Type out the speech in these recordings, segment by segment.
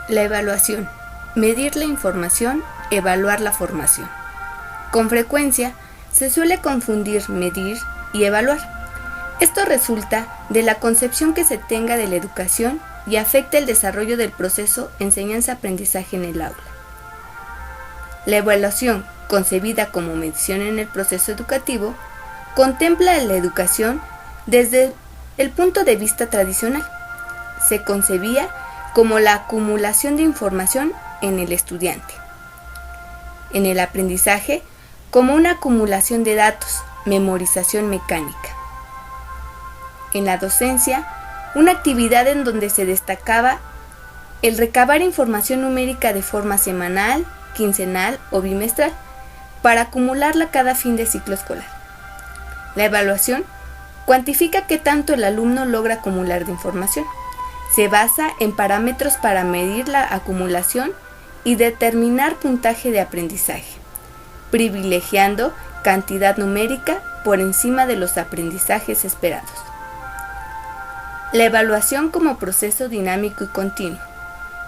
La evaluación. Medir la información, evaluar la formación. Con frecuencia, se suele confundir medir y evaluar. Esto resulta de la concepción que se tenga de la educación y afecta el desarrollo del proceso enseñanza-aprendizaje en el aula. La evaluación, concebida como medición en el proceso educativo, contempla la educación desde el punto de vista tradicional. Se concebía como la acumulación de información en el estudiante. En el aprendizaje, como una acumulación de datos, memorización mecánica. En la docencia, una actividad en donde se destacaba el recabar información numérica de forma semanal, quincenal o bimestral, para acumularla cada fin de ciclo escolar. La evaluación cuantifica qué tanto el alumno logra acumular de información. Se basa en parámetros para medir la acumulación y determinar puntaje de aprendizaje, privilegiando cantidad numérica por encima de los aprendizajes esperados. La evaluación como proceso dinámico y continuo.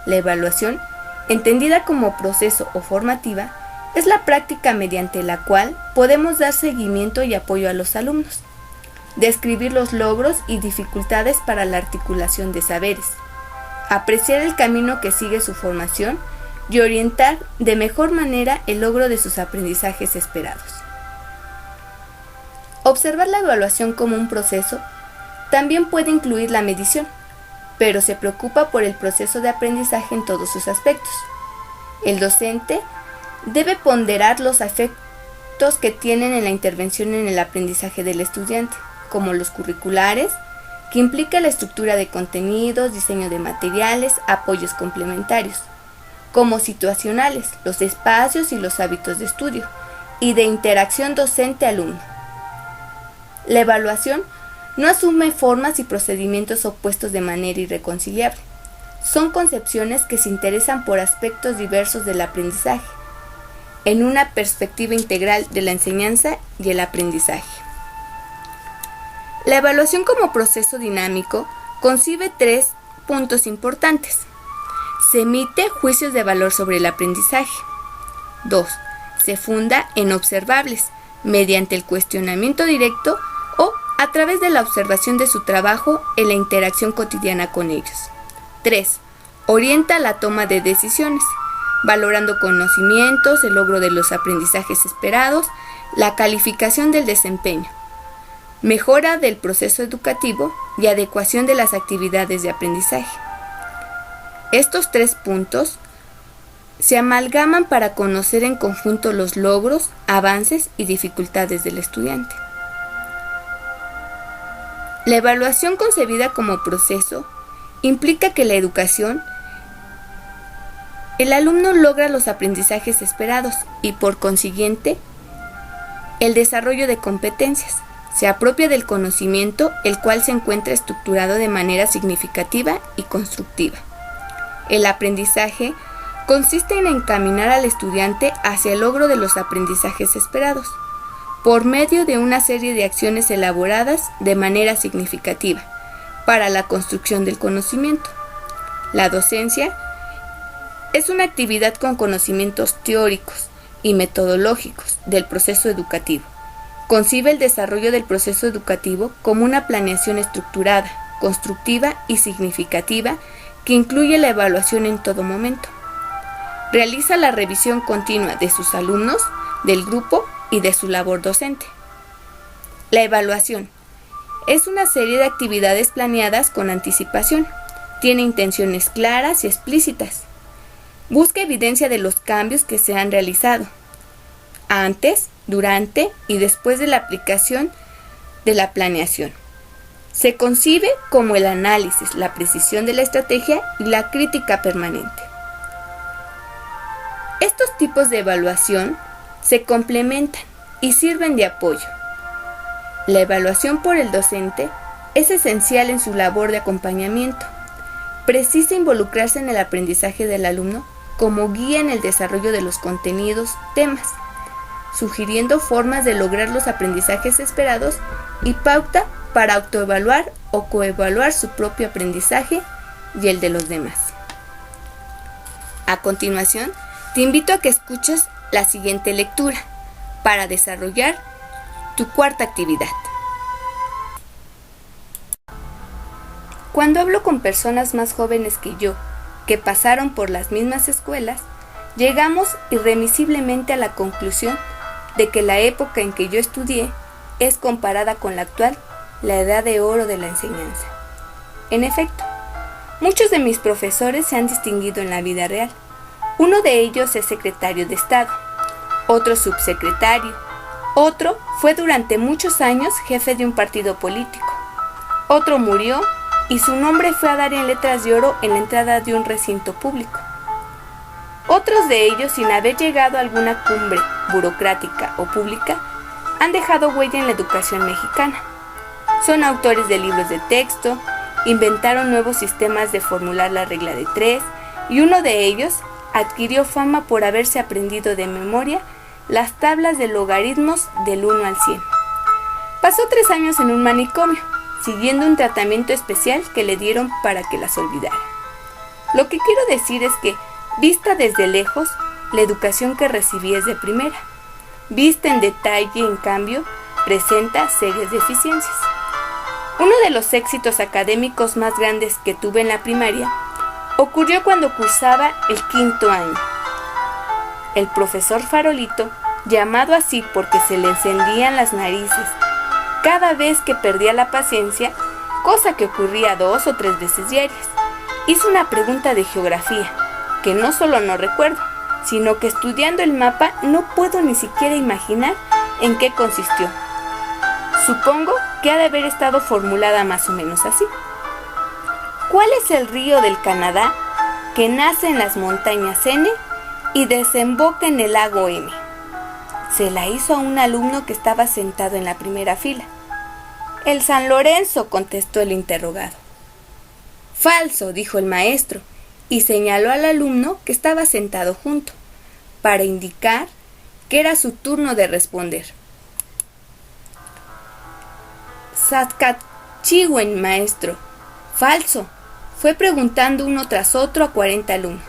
La evaluación, entendida como proceso o formativa, es la práctica mediante la cual podemos dar seguimiento y apoyo a los alumnos, describir los logros y dificultades para la articulación de saberes, apreciar el camino que sigue su formación y orientar de mejor manera el logro de sus aprendizajes esperados. Observar la evaluación como un proceso también puede incluir la medición, pero se preocupa por el proceso de aprendizaje en todos sus aspectos. El docente debe ponderar los efectos que tienen en la intervención en el aprendizaje del estudiante, como los curriculares, que implica la estructura de contenidos, diseño de materiales, apoyos complementarios, como situacionales, los espacios y los hábitos de estudio, y de interacción docente-alumno. La evaluación no asume formas y procedimientos opuestos de manera irreconciliable. Son concepciones que se interesan por aspectos diversos del aprendizaje, en una perspectiva integral de la enseñanza y el aprendizaje. La evaluación como proceso dinámico concibe 3 puntos importantes. Se emite juicios de valor sobre el aprendizaje. 2. Se funda en observables, mediante el cuestionamiento directo o a través de la observación de su trabajo en la interacción cotidiana con ellos. 3. Orienta la toma de decisiones, valorando conocimientos, el logro de los aprendizajes esperados, la calificación del desempeño, mejora del proceso educativo y adecuación de las actividades de aprendizaje. Estos 3 puntos se amalgaman para conocer en conjunto los logros, avances y dificultades del estudiante. La evaluación concebida como proceso implica que la educación, el alumno logra los aprendizajes esperados y, por consiguiente, el desarrollo de competencias. Se apropia del conocimiento, el cual se encuentra estructurado de manera significativa y constructiva. El aprendizaje consiste en encaminar al estudiante hacia el logro de los aprendizajes esperados, por medio de una serie de acciones elaboradas de manera significativa para la construcción del conocimiento. La docencia es una actividad con conocimientos teóricos y metodológicos del proceso educativo. Concibe el desarrollo del proceso educativo como una planeación estructurada, constructiva y significativa que incluye la evaluación en todo momento. Realiza la revisión continua de sus alumnos, del grupo y de su labor docente. La evaluación es una serie de actividades planeadas con anticipación. Tiene intenciones claras y explícitas. Busca evidencia de los cambios que se han realizado antes, durante y después de la aplicación de la planeación. Se concibe como el análisis, la precisión de la estrategia y la crítica permanente. Estos tipos de evaluación se complementan y sirven de apoyo. La evaluación por el docente es esencial en su labor de acompañamiento. Precisa involucrarse en el aprendizaje del alumno como guía en el desarrollo de los contenidos, temas, sugiriendo formas de lograr los aprendizajes esperados y pauta para autoevaluar o coevaluar su propio aprendizaje y el de los demás. A continuación, te invito a que escuches la siguiente lectura para desarrollar tu cuarta actividad. Cuando hablo con personas más jóvenes que yo, que pasaron por las mismas escuelas, llegamos irremisiblemente a la conclusión de que la época en que yo estudié es comparada con la actual, la edad de oro de la enseñanza. En efecto, muchos de mis profesores se han distinguido en la vida real. Uno de ellos es secretario de Estado, otro subsecretario, otro fue durante muchos años jefe de un partido político, otro murió y su nombre fue a dar en letras de oro en la entrada de un recinto público. Otros de ellos, sin haber llegado a alguna cumbre burocrática o pública, han dejado huella en la educación mexicana. Son autores de libros de texto, inventaron nuevos sistemas de formular la regla de 3 y uno de ellos adquirió fama por haberse aprendido de memoria las tablas de logaritmos del 1 al 100. Pasó 3 años en un manicomio, siguiendo un tratamiento especial que le dieron para que las olvidara. Lo que quiero decir es que, vista desde lejos, la educación que recibí es de primera. Vista en detalle, en cambio, presenta serias deficiencias. Uno de los éxitos académicos más grandes que tuve en la primaria ocurrió cuando cursaba el 5º año. El profesor Farolito, llamado así porque se le encendían las narices cada vez que perdía la paciencia, cosa que ocurría 2 o 3 veces diarias, hizo una pregunta de geografía, que no solo no recuerdo, sino que estudiando el mapa no puedo ni siquiera imaginar en qué consistió. Supongo que ha de haber estado formulada más o menos así. ¿Cuál es el río del Canadá que nace en las montañas N y desemboca en el lago M? Se la hizo a un alumno que estaba sentado en la primera fila. El San Lorenzo, contestó el interrogado. Falso, dijo el maestro, y señaló al alumno que estaba sentado junto, para indicar que era su turno de responder. Saskatchewan, maestro. Falso, fue preguntando uno tras otro a 40 alumnos.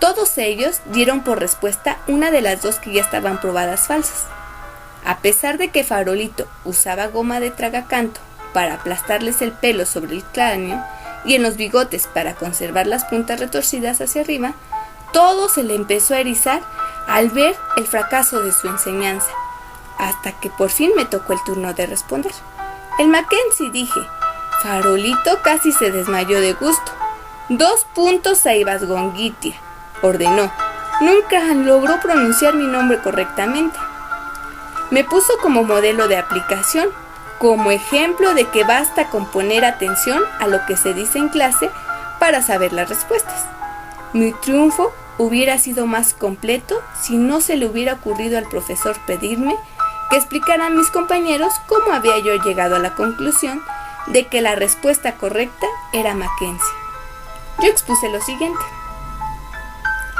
Todos ellos dieron por respuesta una de las dos que ya estaban probadas falsas. A pesar de que Farolito usaba goma de tragacanto para aplastarles el pelo sobre el cráneo y en los bigotes para conservar las puntas retorcidas hacia arriba, todo se le empezó a erizar al ver el fracaso de su enseñanza, hasta que por fin me tocó el turno de responder. El Mackenzie, dije. Farolito casi se desmayó de gusto. 2 puntos a Ibasgongitia, ordenó. Nunca logró pronunciar mi nombre correctamente. Me puso como modelo de aplicación, como ejemplo de que basta con poner atención a lo que se dice en clase para saber las respuestas. Mi triunfo hubiera sido más completo si no se le hubiera ocurrido al profesor pedirme que explicara a mis compañeros cómo había yo llegado a la conclusión de que la respuesta correcta era Mackenzie. Yo expuse lo siguiente.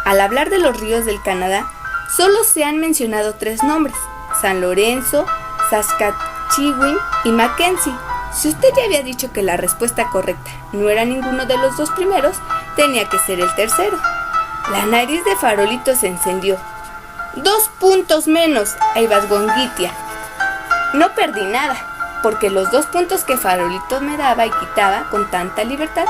Al hablar de los ríos del Canadá, solo se han mencionado 3 nombres: San Lorenzo, Saskatchewan y Mackenzie. Si usted ya había dicho que la respuesta correcta no era ninguno de los 2 primeros, tenía que ser el tercero. La nariz de Farolito se encendió. 2 puntos menos a Ibasgongitia. No perdí nada, porque los 2 puntos que Farolito me daba y quitaba con tanta libertad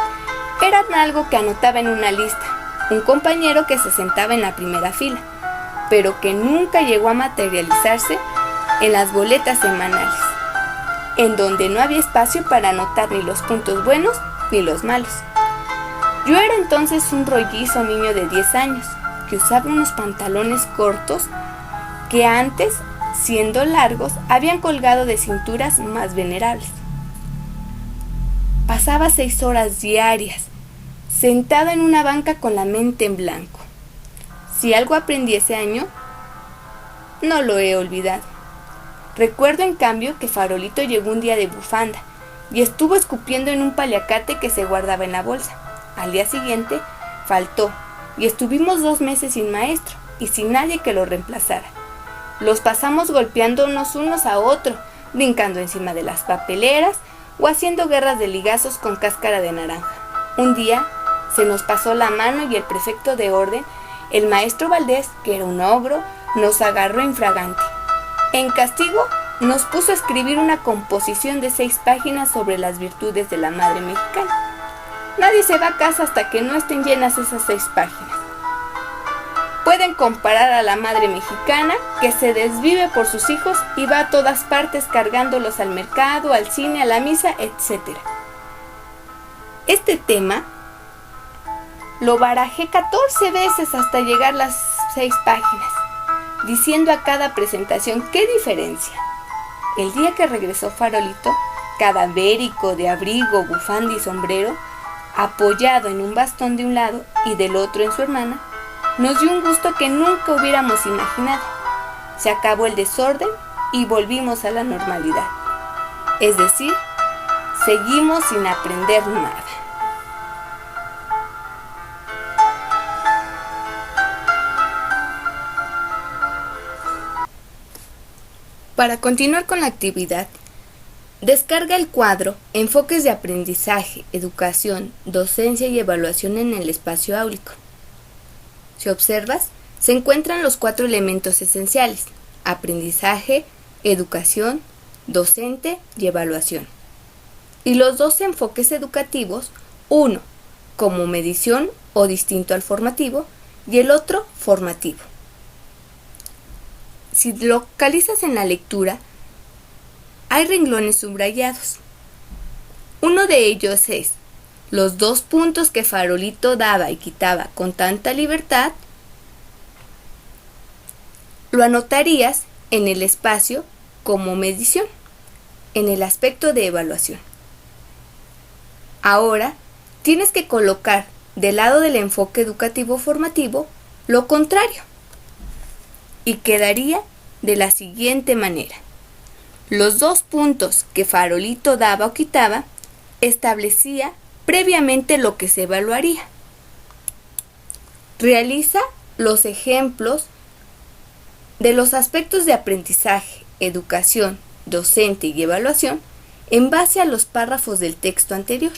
eran algo que anotaba en una lista, un compañero que se sentaba en la primera fila, pero que nunca llegó a materializarse en las boletas semanales, en donde no había espacio para anotar ni los puntos buenos ni los malos. Yo era entonces un rollizo niño de 10 años, que usaba unos pantalones cortos que antes, siendo largos, habían colgado de cinturas más venerables. Pasaba 6 horas diarias, sentado en una banca con la mente en blanco. Si algo aprendí ese año, no lo he olvidado. Recuerdo en cambio que Farolito llegó un día de bufanda y estuvo escupiendo en un paliacate que se guardaba en la bolsa. Al día siguiente faltó y estuvimos 2 meses sin maestro y sin nadie que lo reemplazara. Los pasamos golpeándonos unos a otros, brincando encima de las papeleras o haciendo guerras de ligazos con cáscara de naranja. Un día Se nos pasó la mano y el prefecto de orden, el maestro Valdés, que era un ogro, nos agarró infragante. En castigo, nos puso a escribir una composición de 6 páginas sobre las virtudes de la madre mexicana. Nadie se va a casa hasta que no estén llenas esas 6 páginas. Pueden comparar a la madre mexicana, que se desvive por sus hijos y va a todas partes cargándolos al mercado, al cine, a la misa, etc. Este tema lo barajé 14 veces hasta llegar a las 6 páginas, diciendo a cada presentación qué diferencia. El día que regresó Farolito, cadavérico de abrigo, bufanda y sombrero, apoyado en un bastón de un lado y del otro en su hermana, nos dio un gusto que nunca hubiéramos imaginado. Se acabó el desorden y volvimos a la normalidad. Es decir, seguimos sin aprender nada. Para continuar con la actividad, descarga el cuadro Enfoques de aprendizaje, educación, docencia y evaluación en el espacio áulico. Si observas, se encuentran los 4 elementos esenciales: aprendizaje, educación, docente y evaluación. Y los 2 enfoques educativos, uno como medición o distinto al formativo y el otro formativo. Si localizas en la lectura, hay renglones subrayados. Uno de ellos es: los 2 puntos que Farolito daba y quitaba con tanta libertad. Lo anotarías en el espacio como medición, en el aspecto de evaluación. Ahora, tienes que colocar del lado del enfoque educativo formativo lo contrario. Y quedaría de la siguiente manera: los 2 puntos que Farolito daba o quitaba establecía previamente lo que se evaluaría. Realiza los ejemplos de los aspectos de aprendizaje, educación, docente y evaluación en base a los párrafos del texto anterior.